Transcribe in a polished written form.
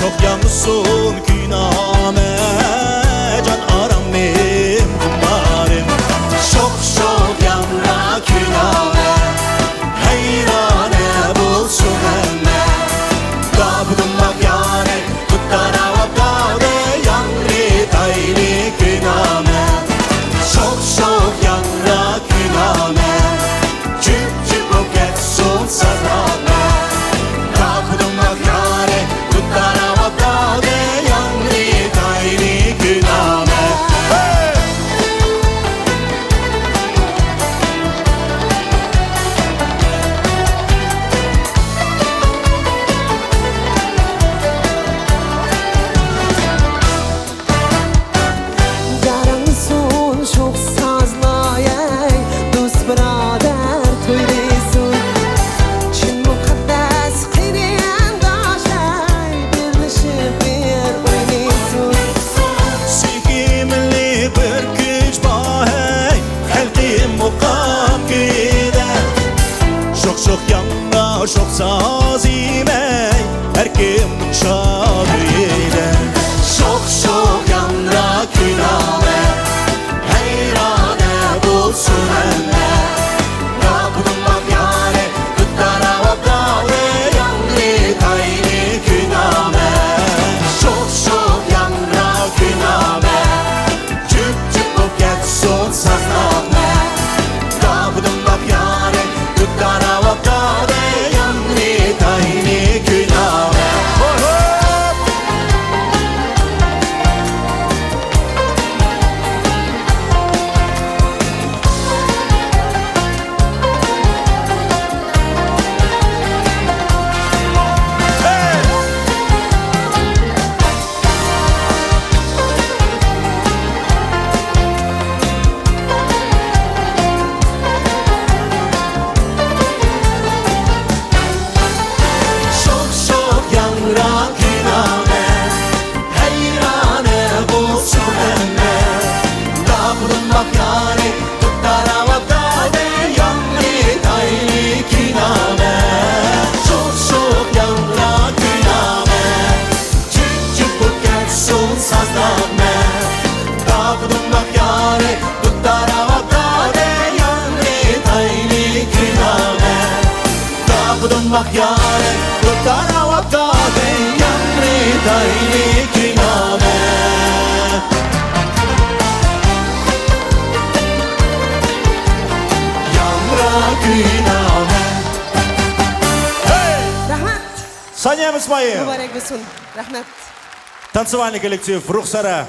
Çok yanlışsın günahime can aram benim kumlarım. Çok yanra günahime heyrane bulsun emme. Kapıdım bak yani tuttara vakade yanri tayli günahime. Çok yanra günahime cüp o geçsun sazlame. Kapıdım bak yani tuttara vakade yanri tayli günahime. Yarımsın çok sazlayay dost birader toylisun. Çin mukaddes qiydiyen daşay birleşip bir oynaysun. Sikimli bir güç bahey Helkim mukam gide. Çok yanra çok sazimey her kim şadıyla. Çok yanra günahme heyrane bulsun emme. Kapıdım bak yani tuttara vakade yanri tayli günahme. Çok yanra günahme cüp o geçsun sazlame. Kapıdım bak yani tuttara vakade yanri tayli günahme. Çok yanra günahme heyrane bulsun emme. Kapıdım bak yani tuttara vakade yanri tayli günahme. Çok yanra günahme cüp o geçsun sazlame. Kapıdım bak yani tuttara vakade yanri tayli günahme. Kapıdım bak yani tuttara vakade yanri tayli günahme. Yanra günahme. Hey! Rahmat. Sanyam İsmail. Mübarek olsun. Rahmat. Танцевальный коллектив «Рух Сара».